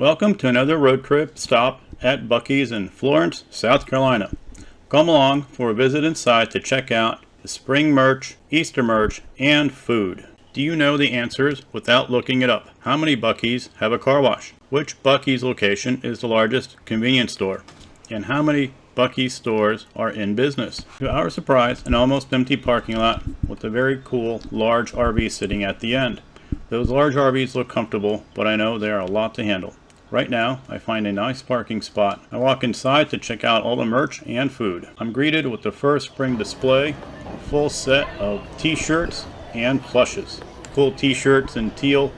Welcome to another road trip stop at Buc-ee's in Florence, South Carolina. Come along for a visit inside to check out the spring merch, Easter merch, and food. Do you know the answers without looking it up? How many Buc-ee's have a car wash? Which Buc-ee's location is the largest convenience store? And how many Buc-ee's stores are in business? To our surprise, an almost empty parking lot with a very cool large RV sitting at the end. Those large RVs look comfortable, but I know they are a lot to handle. Right now, I find a nice parking spot. I walk inside to check out all the merch and food. I'm greeted with the first spring display, a full set of t-shirts and plushes. Cool t-shirts in teal.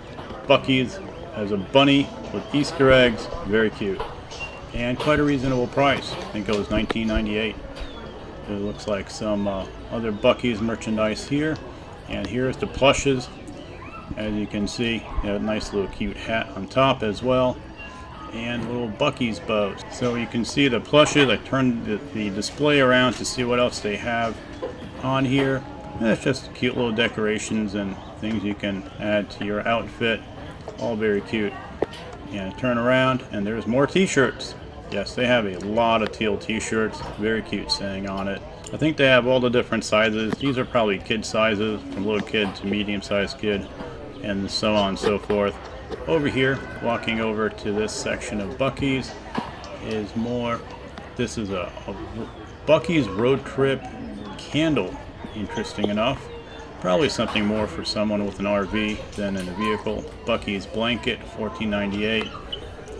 Buc-ee's has a bunny with Easter eggs, very cute. And quite a reasonable price. I think it was $19.98. It looks like some other Buc-ee's merchandise here. And here's the plushes. As you can see, a nice little cute hat on top as well. And little Buc-ee's bows. So you can see the plushes. I turned the display around to see what else they have on here. And it's just cute little decorations and things you can add to your outfit. All very cute. And turn around and there's more t-shirts. Yes, they have a lot of teal t-shirts. Very cute saying on it. I think they have all the different sizes. These are probably kid sizes, from little kid to medium-sized kid, and so on and so forth. Over here, walking over to this section of Buc-ee's, is more. This is a Buc-ee's road trip candle. Interesting enough. Probably something more for someone with an RV than in a vehicle. Buc-ee's blanket, $14.98,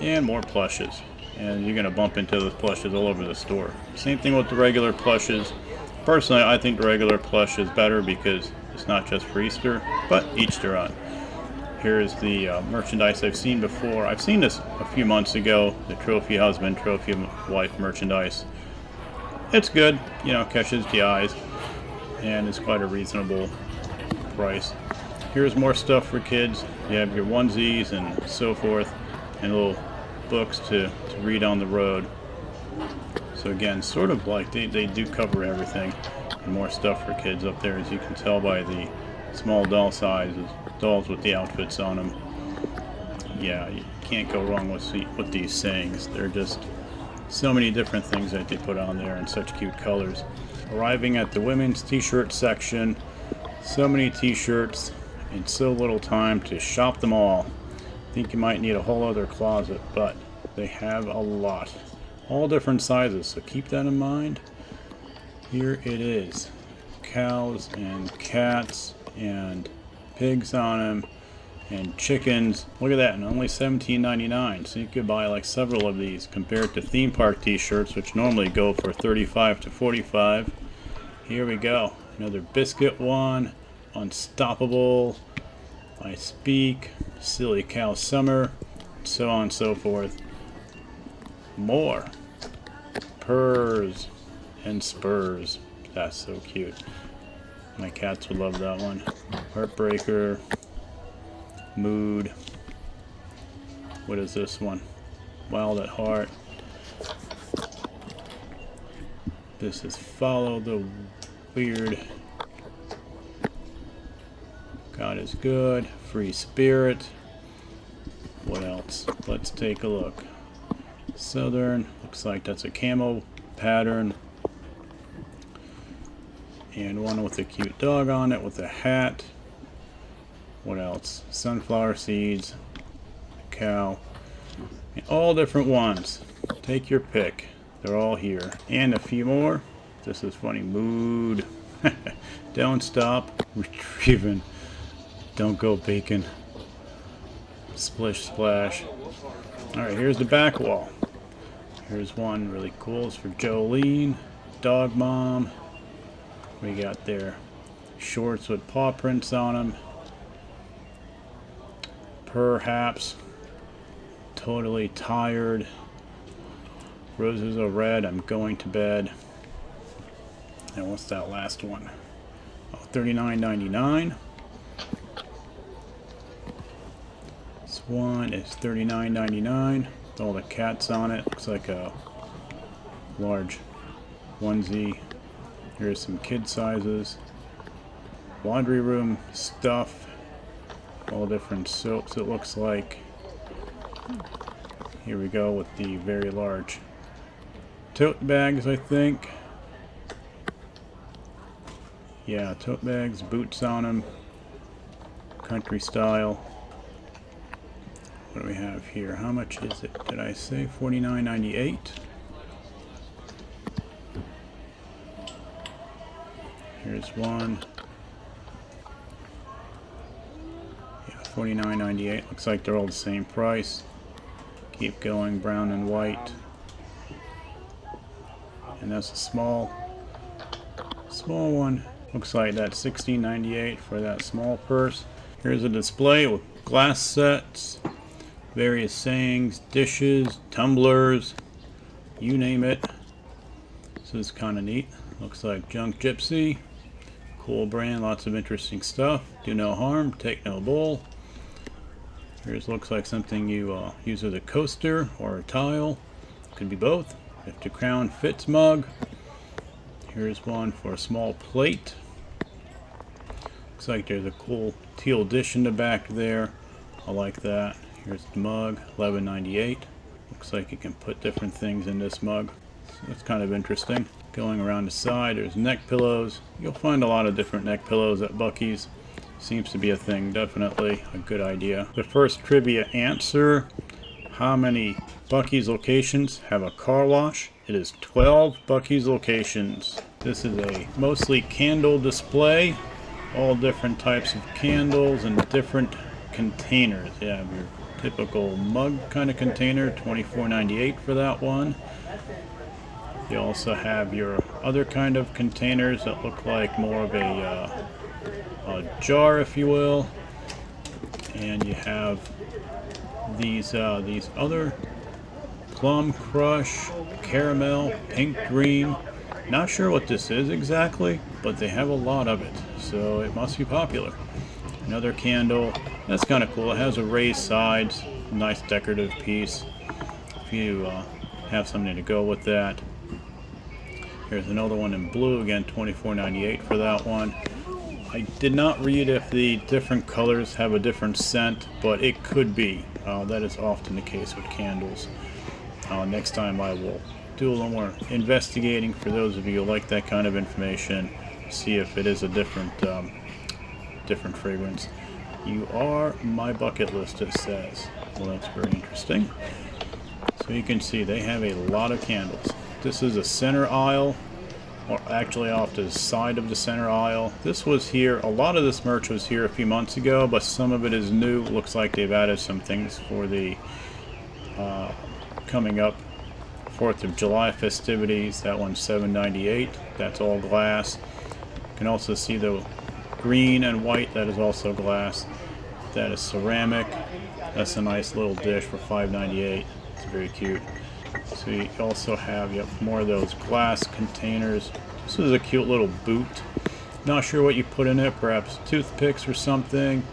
and more plushes. And you're going to bump into those plushes all over the store. Same thing with the regular plushes. Personally, I think the regular plush is better because it's not just for Easter, but each their own. Here's the merchandise I've seen before. I've seen this a few months ago, the Trophy Husband, Trophy Wife merchandise. It's good, catches the eyes, and it's quite a reasonable price. Here's more stuff for kids. You have your onesies and so forth, and little books to read on the road. So again, sort of like they do cover everything, and more stuff for kids up there, as you can tell by the small doll sizes, dolls with the outfits on them. Yeah, you can't go wrong with these sayings. They're just so many different things that they put on there in such cute colors. Arriving at the women's t-shirt section, so many t-shirts and so little time to shop them all. I think you might need a whole other closet, but they have a lot. All different sizes, so keep that in mind. Here it is. Cows and cats and pigs on them and chickens. Look at that, and only $17.99. So you could buy like several of these compared to theme park t-shirts, which normally go for $35 to $45. Here we go. Another Brisket one. Unstoppable. I Speak. Silly Cow Summer. So on and so forth. More. Purrs and Spurs. That's so cute. My cats would love that one. Heartbreaker. Mood. What is this one? Wild at Heart. This is Follow the Weird. God is Good. Free Spirit. What else? Let's take a look. Southern. Looks like that's a camo pattern. And one with a cute dog on it with a hat. What else? Sunflower seeds. A cow. And all different ones. Take your pick. They're all here. And a few more. This is funny. Mood. Don't Stop. Retrieving. Don't Go Bacon. Splish Splash. Alright, here's the back wall. Here's one really cool. It's for Jolene. Dog Mom. We got there shorts with paw prints on them. Perhaps. Totally Tired. Roses Are Red. I'm Going to Bed. And what's that last one? Oh, $39.99. This one is $39.99. With all the cats on it. Looks like a large onesie. Here's some kid sizes. Laundry room stuff. All different soaps, it looks like. Here we go with the very large tote bags, I think. Yeah, tote bags, boots on them, country style. What do we have here? How much is it? Did I say $49.98? Here's one. Yeah, $49.98. Looks like they're all the same price. Keep going, brown and white. And that's a small one. Looks like that's $16.98 for that small purse. Here's a display with glass sets, various sayings, dishes, tumblers, you name it. This is kind of neat. Looks like junk Jypsy. Cool brand, lots of interesting stuff. Do no harm, take no bull. Here's looks like something you use as a coaster or a tile. Could be both. If the crown fits mug. Here's one for a small plate. Looks like there's a cool teal dish in the back there. I like that. Here's the mug, $11.98. Looks like you can put different things in this mug. So that's kind of interesting. Going around the side, there's neck pillows. You'll find a lot of different neck pillows at Buc-ee's. Seems to be a thing. Definitely a good idea. The first trivia answer: how many Buc-ee's locations have a car wash? It is 12 Buc-ee's locations. This is a mostly candle display. All different types of candles and different containers. You have your typical mug kind of container, $24.98 for that one. You also have your other kind of containers that look like more of a jar, if you will. And you have these other plum crush, caramel, pink dream. Not sure what this is exactly, but they have a lot of it, so it must be popular. Another candle. That's kind of cool. It has a raised sides, nice decorative piece. If you have something to go with that. Here's another one in blue, again $24.98 for that one. I did not read if the different colors have a different scent, but it could be. That is often the case with candles. Next time I will do a little more investigating for those of you who like that kind of information. See if it is a different fragrance. You are my bucket list, it says. Well, that's very interesting. So you can see they have a lot of candles. This is a center aisle, or actually off to the side of the center aisle. This was here, a lot of this merch was here a few months ago, but some of it is new. Looks like they've added some things for the coming up 4th of July festivities. That one's $7.98. That's all glass. You can also see the green and white, that is also glass. That is ceramic. That's a nice little dish for $5.98. It's very cute. So you also have more of those glass containers. This is a cute little boot. Not sure what you put in it, perhaps toothpicks or something.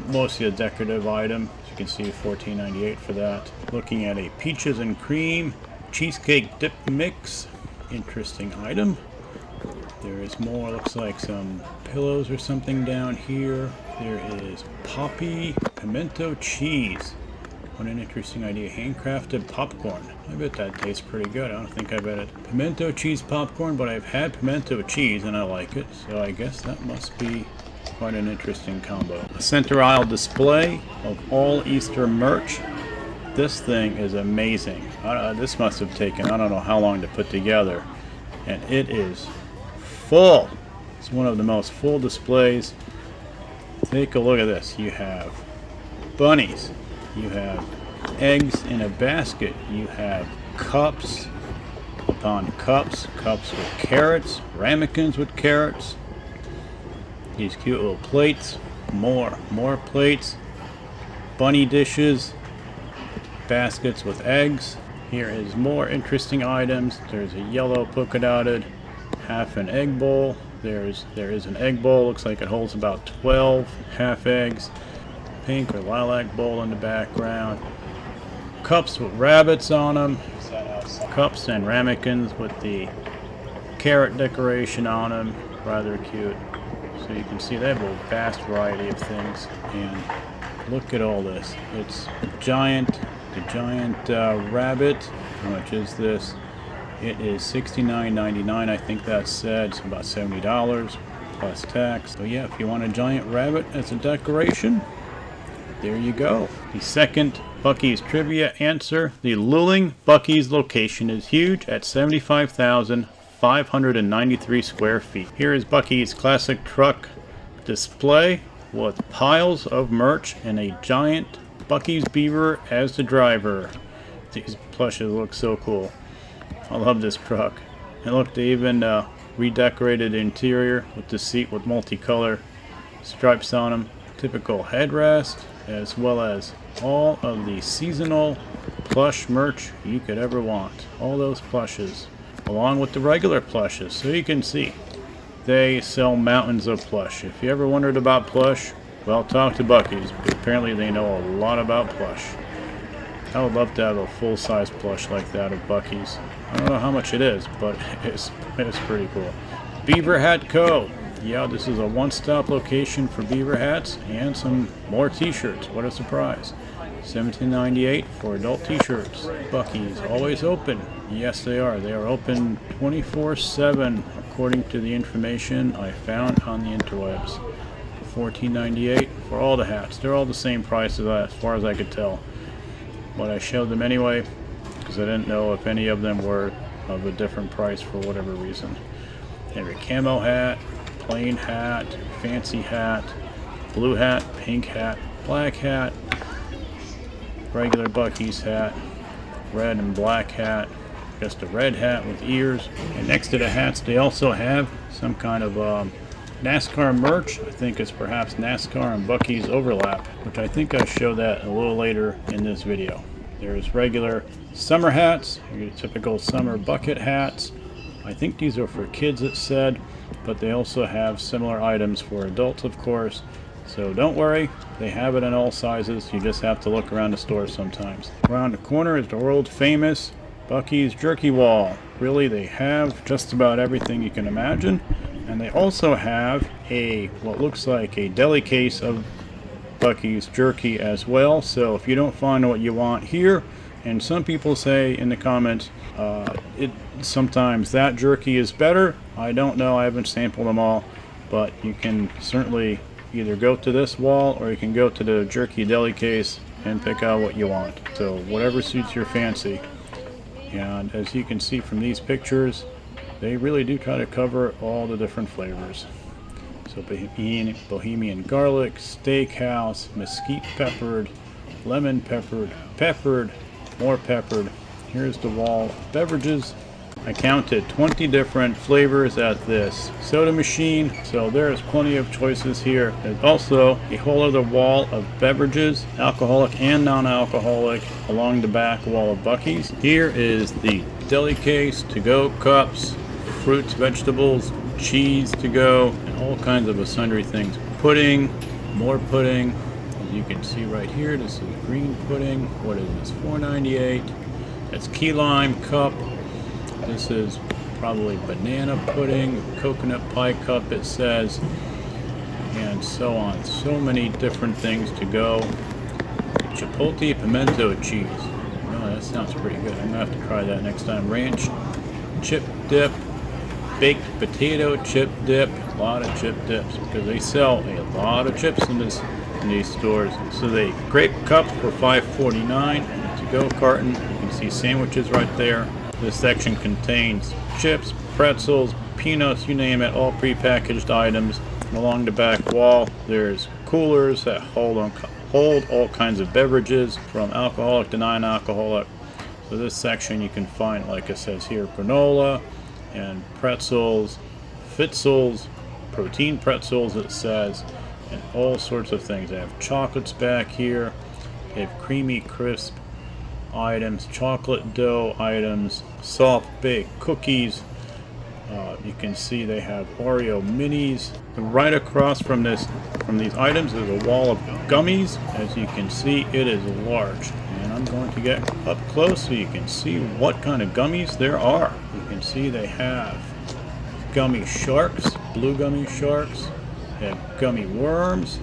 Mostly a decorative item. As you can see, $14.98 for that. Looking at a peaches and cream cheesecake dip mix. Interesting item. There is more, looks like some pillows or something down here. There is poppy pimento cheese. What an interesting idea. Handcrafted popcorn. I bet that tastes pretty good. I don't think I've had it. Pimento cheese popcorn, but I've had pimento cheese and I like it. So I guess that must be quite an interesting combo. A center aisle display of all Easter merch. This thing is amazing. This must have taken, I don't know how long to put together. And it is full. It's one of the most full displays. Take a look at this. You have bunnies. You have eggs in a basket. You have cups upon cups. Cups with carrots. Ramekins with carrots. These cute little plates. More plates. Bunny dishes. Baskets with eggs. Here is more interesting items. There's a yellow polka dotted half an egg bowl. There is an egg bowl. Looks like it holds about 12 half eggs. Pink or lilac bowl in the background. Cups with rabbits on them. Cups and ramekins with the carrot decoration on them. Rather cute. So you can see they have a vast variety of things. And look at all this. It's giant The giant rabbit, how much is this? It is $69.99, I think that said. It's about $70 plus tax. So yeah, if you want a giant rabbit as a decoration, there you go. The second Buc-ee's trivia answer. The Luling Buc-ee's location is huge at 75,593 square feet. Here is Buc-ee's classic truck display with piles of merch and a giant Buc-ee's beaver as the driver. These plushes look so cool. I love this truck. And look, they even redecorated the interior with the seat with multicolor stripes on them. Typical headrest, as well as all of the seasonal plush merch you could ever want. All those plushes, along with the regular plushes. So you can see, they sell mountains of plush. If you ever wondered about plush, well, talk to Buc-ee's. Apparently they know a lot about plush. I would love to have a full-size plush like that of Buc-ee's. I don't know how much it is, but it's pretty cool. Beaver Hat Co. Yeah, this is a one-stop location for beaver hats and some more t-shirts. What a surprise. $17.98 for adult t-shirts. Buc-ee's always open. Yes, they are. They are open 24/7 according to the information I found on the interwebs. $14.98 for all the hats. They're all the same price as far as I could tell. But I showed them anyway because I didn't know if any of them were of a different price for whatever reason. Every camo hat, plain hat, fancy hat, blue hat, pink hat, black hat, regular Buc-ee's hat, red and black hat, just a red hat with ears. And next to the hats they also have some kind of NASCAR merch. I think it's perhaps NASCAR and Buc-ee's overlap, which I think I show that a little later in this video. There's regular summer hats, your typical summer bucket hats. I think these are for kids, it said, but they also have similar items for adults, of course. So don't worry, they have it in all sizes. You just have to look around the store sometimes. Around the corner is the world famous Buc-ee's jerky wall. Really, they have just about everything you can imagine. And they also have what looks like a deli case of Buc-ee's jerky as well. So if you don't find what you want here, and some people say in the comments, sometimes that jerky is better. I don't know, I haven't sampled them all, but you can certainly either go to this wall or you can go to the jerky deli case and pick out what you want. So whatever suits your fancy. And as you can see from these pictures, they really do try to cover all the different flavors. So Bohemian garlic, steakhouse, mesquite peppered, lemon peppered, peppered, more peppered. Here's the wall of beverages. I counted 20 different flavors at this soda machine, so there's plenty of choices here. There's also a whole other wall of beverages, alcoholic and non-alcoholic, along the back wall of Buc-ee's. Here is the deli case, to-go cups, fruits, vegetables, cheese to go, and all kinds of sundry things. Pudding, more pudding. As you can see right here, this is green pudding. What is this? $4.98. That's key lime cup. This is probably banana pudding, coconut pie cup it says, and so on. So many different things to go. Chipotle pimento cheese. Oh, that sounds pretty good. I'm gonna have to try that next time. Ranch chip dip, baked potato chip dip. A lot of chip dips because they sell a lot of chips in these stores. So the grape cup for $5.49. To-go carton. You can see sandwiches right there. This section contains chips, pretzels, peanuts, you name it, all prepackaged items. And along the back wall, there's coolers that hold all kinds of beverages, from alcoholic to non-alcoholic. So this section you can find, like it says here, granola and pretzels, Fitzels, protein pretzels it says, and all sorts of things. They have chocolates back here. They have creamy crisp items, chocolate dough items, soft baked cookies. You can see they have Oreo minis. Right across from these items is a wall of gummies. As you can see, it is large, and I'm going to get up close so you can see what kind of gummies there are. You can see they have gummy sharks, blue gummy sharks. They have gummy worms,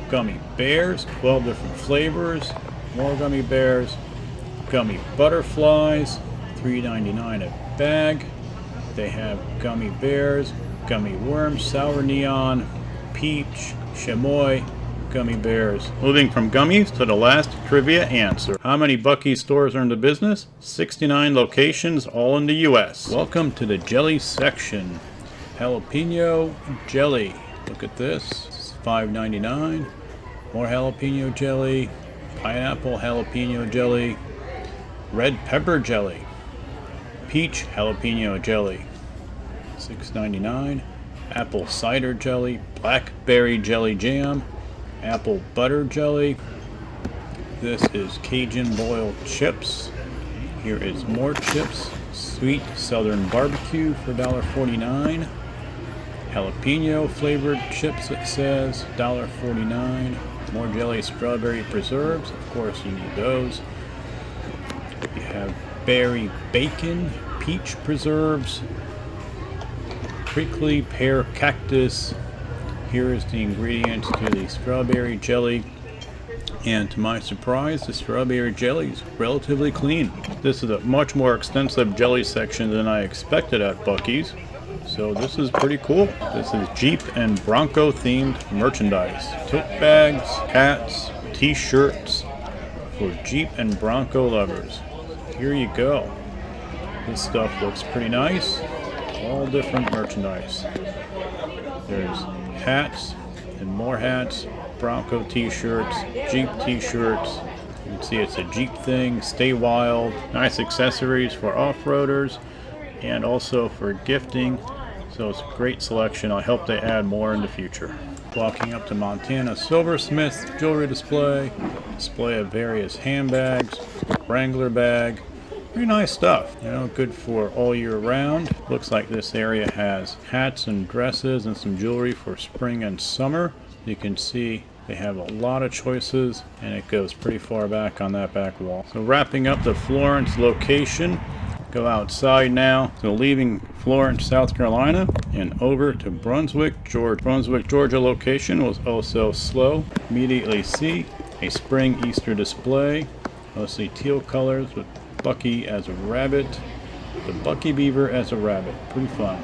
gummy bears, 12 different flavors, more gummy bears. gummy butterflies, $3.99 a bag. They have gummy bears, gummy worms, sour neon, peach, chamois, gummy bears. Moving from gummies to the last trivia answer. How many Buc-ee stores are in the business? 69 locations, all in the U.S. Welcome to the jelly section. Jalapeno jelly. Look at this. It's $5.99. More jalapeno jelly. Pineapple jalapeno jelly. Red pepper jelly. Peach jalapeno jelly. $6.99. Apple cider jelly. Blackberry jelly jam. Apple butter jelly. This is Cajun boiled chips. Here is more chips. Sweet Southern barbecue for $1.49. Jalapeno flavored chips, it says, $1.49. More jelly strawberry preserves. Of course, you need those. You have berry bacon, peach preserves, prickly pear cactus. Here is the ingredients to the strawberry jelly. And to my surprise, the strawberry jelly is relatively clean. This is a much more extensive jelly section than I expected at Buc-ee's. So this is pretty cool. This is Jeep and Bronco themed merchandise. Tote bags, hats, t-shirts for Jeep and Bronco lovers. Here you go. This stuff looks pretty nice. All different merchandise. There's hats and more hats, Bronco t-shirts, Jeep t-shirts. You can see it's a Jeep thing, Stay Wild. Nice accessories for off-roaders and also for gifting. So it's a great selection. I hope they add more in the future. Walking up to Montana Silversmith's jewelry display of various handbags, Wrangler bag. Pretty nice stuff, you know, good for all year round. Looks like this area has hats and dresses and some jewelry for spring and summer. You can see they have a lot of choices and it goes pretty far back on that back wall. So wrapping up the Florence location, go outside now. So leaving Florence, South Carolina and over to Brunswick, Georgia. Brunswick, Georgia location was also slow. Immediately see a spring Easter display. Mostly teal colors with Buc-ee as a rabbit. The Buc-ee beaver as a rabbit. Pretty fun.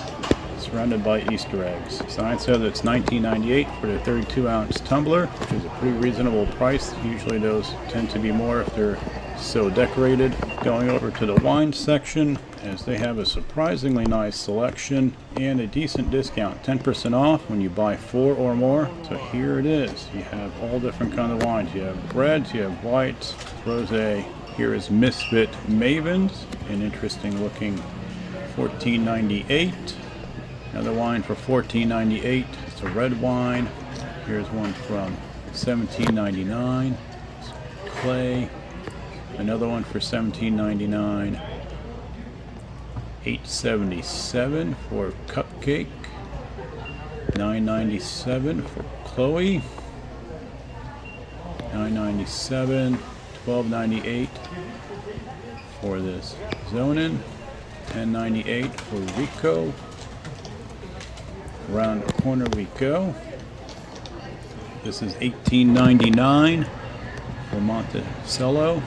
Surrounded by Easter eggs. Sign says it's $19.98 for the 32-ounce tumbler, which is a pretty reasonable price. Usually those tend to be more if they're so decorated. Going over to the wine section, as they have a surprisingly nice selection and a decent discount, 10% off when you buy 4 or more. So here it is. You have all different kinds of wines. You have reds, you have whites, rosé. Here is Misfit Mavens, an interesting looking $14.98. Another wine for $14.98. It's a red wine. Here's one from $17.99. Clay. Another one for $17.99. $8.77 for Cupcake. $9.97 for Chloe. $9.97. $12.98 for this Zonin. $10.98 for Rico. Around the corner we go. This is $18.99 for Monticello.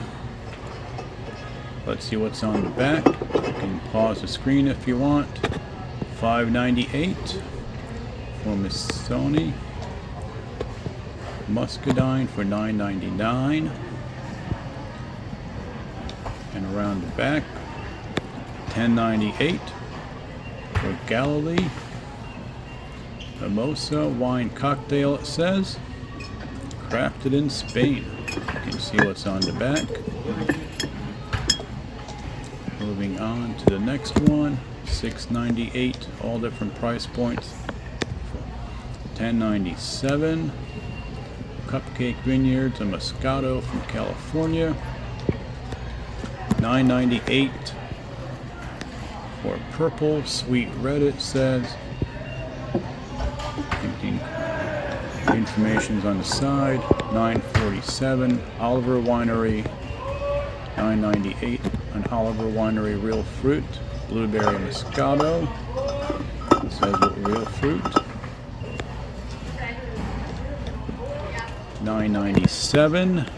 Let's see what's on the back. You can pause the screen if you want. $5.98 for Missoni. Muscadine for $9.99. And around the back, $10.98 for Galilee. Mimosa wine cocktail, it says. Crafted in Spain. You can see what's on the back. Moving on to the next one, $6.98, all different price points. $10.97. Cupcake Vineyards, a Moscato from California. $9.98 for Purple Sweet Red, it says. The information's on the side. $9.47. Oliver Winery. $9.98. An Oliver Winery Real Fruit. Blueberry Moscato. It says what real fruit. $9.97.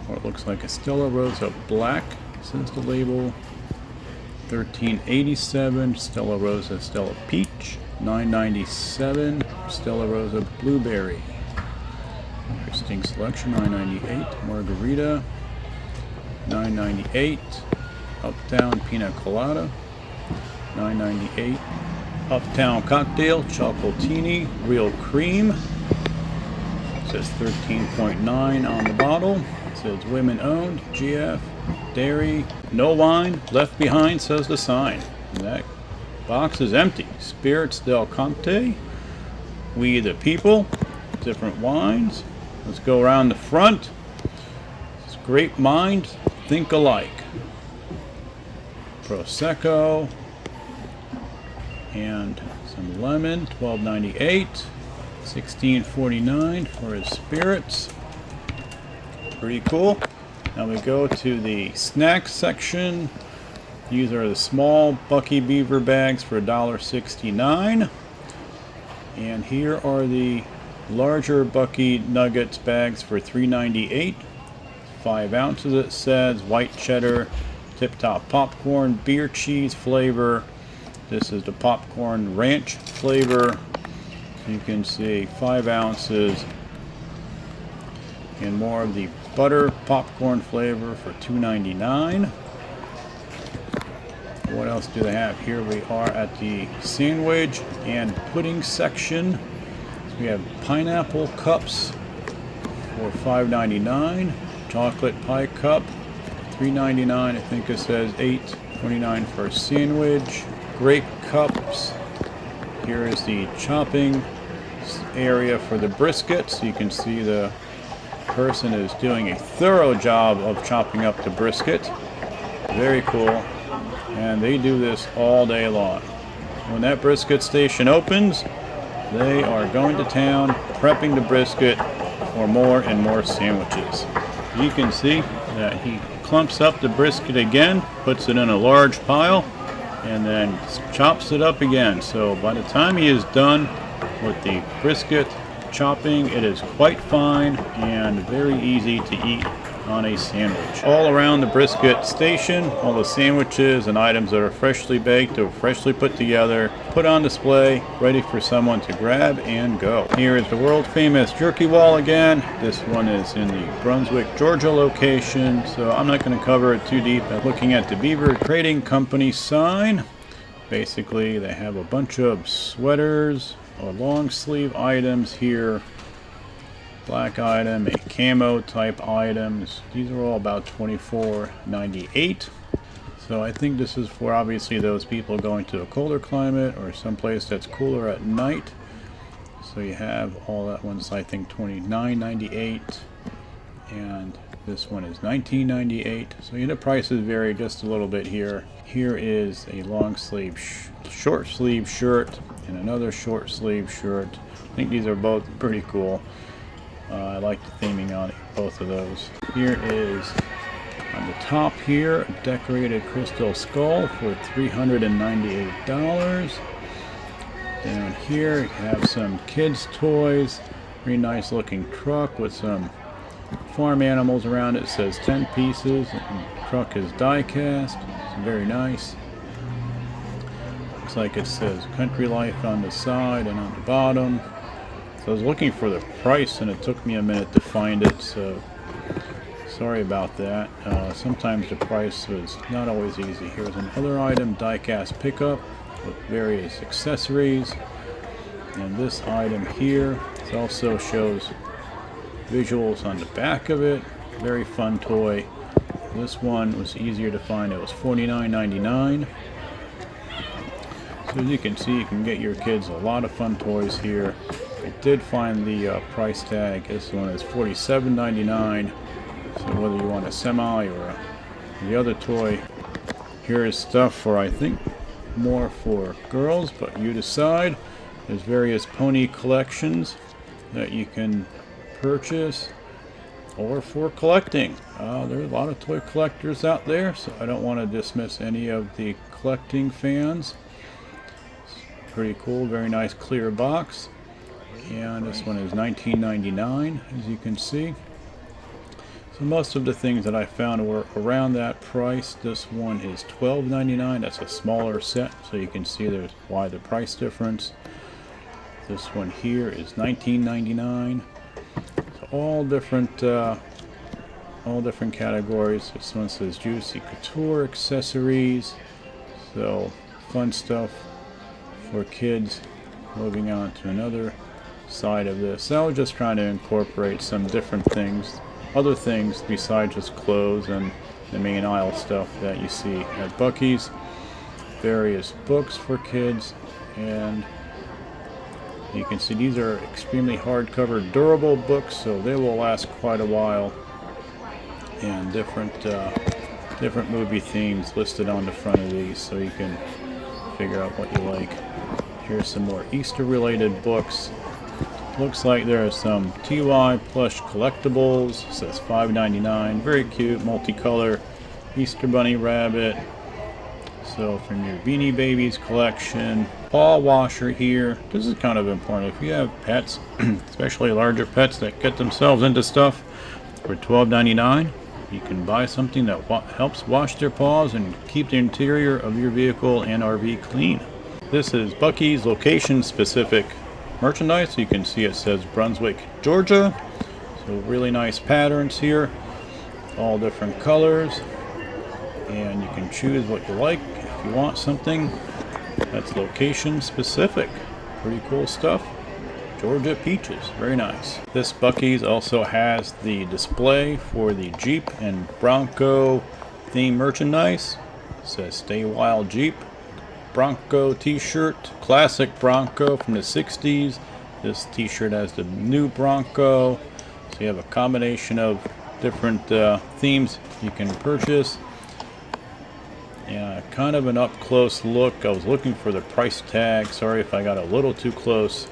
Or it looks like a Stella Rosa Black, says the label. $13.87. Stella Rosa Stella Peach. $9.97. Stella Rosa Blueberry. Interesting selection. $9.98. Margarita. $9.98. Uptown Pina Colada. $9.98. Uptown Cocktail Chocolatini Real Cream. It says 13.9 on the bottle. It says women owned. GF. Dairy. No wine left behind, says the sign. And that box is empty. Spirits del Conte. We the People. Different wines. Let's go around the front. It's Great Minds Think Alike. Prosecco. And some lemon. $12.98. $16.49 for his spirits. Pretty cool. Now we go to the snacks section. These are the small Buc-ee beaver bags for $1.69. And here are the larger Buc-ee Nuggets bags for $3.98. 5 ounces it says. White cheddar, tip-top popcorn, beer cheese flavor. This is the popcorn ranch flavor. You can see 5 ounces. And more of the butter popcorn flavor for $2.99. What else do they have? Here we are at the sandwich and pudding section. We have pineapple cups for $5.99. Chocolate pie cup, $3.99. I think it says $8.29 for a sandwich. Grape cups. Here is the chopping area for the brisket. So you can see the person is doing a thorough job of chopping up the brisket. Very cool. And they do this all day long. When that brisket station opens, they are going to town prepping the brisket for more and more sandwiches. You can see that he clumps up the brisket again, puts it in a large pile, and then chops it up again. So by the time he is done with the brisket chopping, it is quite fine and very easy to eat on a sandwich. All around the brisket station, all the sandwiches and items that are freshly baked or freshly put together, put on display, ready for someone to grab and go. Here is the world famous jerky wall again. This one is in the Brunswick, Georgia location, so I'm not going to cover it too deep. I'm looking at the Beaver Trading Company sign. Basically, they have a bunch of sweaters or long sleeve items here. Black item, a camo type items. These are all about $24.98. So I think this is for obviously those people going to a colder climate or someplace that's cooler at night. So you have all that one's I think $29.98, and this one is $19.98. So the prices vary just a little bit here. Here is a long sleeve, short sleeve shirt and another short sleeve shirt. I think these are both pretty cool. I like the theming on both of those. Here is, on the top here, a decorated crystal skull for $398. Down here, you have some kids' toys. Very nice looking truck with some farm animals around it. It says 10 pieces. And the truck is die cast. It's very nice. Looks like it says Country Life on the side and on the bottom. So I was looking for the price and it took me a minute to find it, so sorry about that. Sometimes the price was not always easy. Here's another item, die-cast pickup with various accessories. And this item here also shows visuals on the back of it. Very fun toy. This one was easier to find. It was $49.99. So as you can see, you can get your kids a lot of fun toys here. I did find the price tag. This one is $47.99. So whether you want a semi or the other toy, here is stuff for I think more for girls, but you decide. There's various pony collections that you can purchase or for collecting. There's a lot of toy collectors out there, so I don't want to dismiss any of the collecting fans. Pretty cool, very nice clear box. And this one is $19.99, as you can see. So most of the things that I found were around that price. This one is $12.99. That's a smaller set, so you can see there's why the price difference. This one here is $19.99. So all different categories. This one says Juicy Couture accessories. So fun stuff for kids. Moving on to another side of this. So I was just trying to incorporate some different things, other things besides just clothes and the main aisle stuff that you see at Buc-ee's. Various books for kids, and you can see these are extremely hardcover, durable books, so they will last quite a while. And different movie themes listed on the front of these, so you can figure out what you like. Here's some more Easter-related books. Looks like there are some TY plush collectibles. It says $5.99. Very cute, multicolor Easter Bunny rabbit. So from your Beanie Babies collection. Paw Washer here. This is kind of important. If you have pets, especially larger pets that get themselves into stuff, for $12.99, you can buy something that helps wash their paws and keep the interior of your vehicle and RV clean. This is Buc-ee's location-specific merchandise. You can see it says Brunswick, Georgia. So really nice patterns here, all different colors, and you can choose what you like if you want something that's location-specific. Pretty cool stuff. Georgia peaches, very nice. This Buc-ee's also has the display for the Jeep and Bronco theme merchandise. It says Stay Wild Jeep. Bronco t-shirt, classic Bronco from the 60s. This t-shirt has the new Bronco, so you have a combination of different themes you can purchase. Yeah, kind of an up-close look. I was looking for the price tag. Sorry if I got a little too close.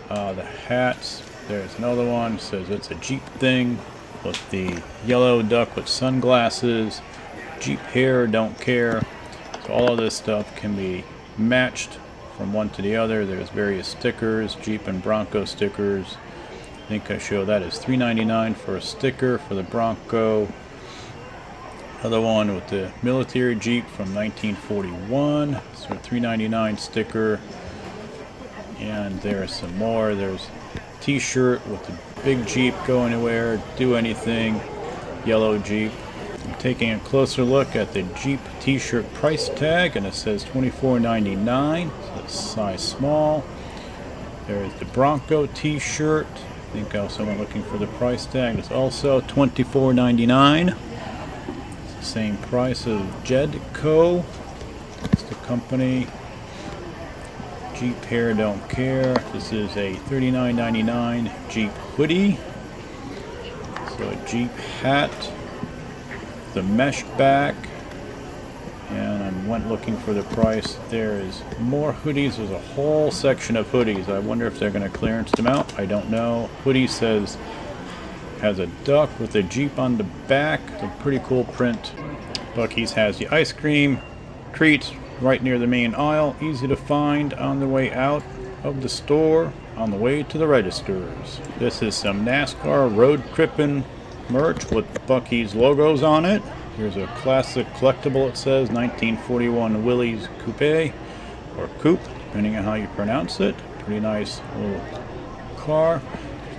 The hats, there's another one. It says it's a Jeep thing with the yellow duck with sunglasses. Jeep hair, don't care. So all of this stuff can be matched from one to the other. There's various stickers, Jeep and Bronco stickers. I think I show that is $3.99 for a sticker for the Bronco. Another one with the military Jeep from 1941. So a $3.99 sticker. And there's some more. There's a t-shirt with the big Jeep, go anywhere, do anything, yellow Jeep. I'm taking a closer look at the Jeep t-shirt price tag, and it says $24.99, so it's size small. There's the Bronco t-shirt. I think I also went looking for the price tag. It's also $24.99. It's the same price as Jed Co. It's the company. Jeep hair, don't care. This is a $39.99 Jeep hoodie. So a Jeep hat. The mesh back, and I went looking for the price. There is more hoodies. There's a whole section of hoodies. I wonder if they're going to clearance them out. I don't know. Hoodie says has a duck with a Jeep on the back. It's a pretty cool print. Buc-ee's has the ice cream treats right near the main aisle. Easy to find on the way out of the store, on the way to the registers. This is some Nascar road tripping merch with Buc-ee's logos on it. Here's a classic collectible. It says 1941 Willys Coupe, or Coupe, depending on how you pronounce it. Pretty nice little car.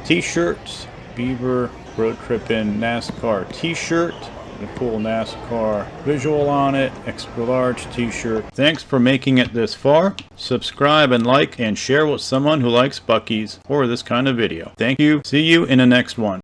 T-shirts, Beaver road tripping NASCAR t-shirt. A cool NASCAR visual on it. Extra large t-shirt. Thanks for making it this far. Subscribe and like and share with someone who likes Buc-ee's or this kind of video. Thank you. See you in the next one.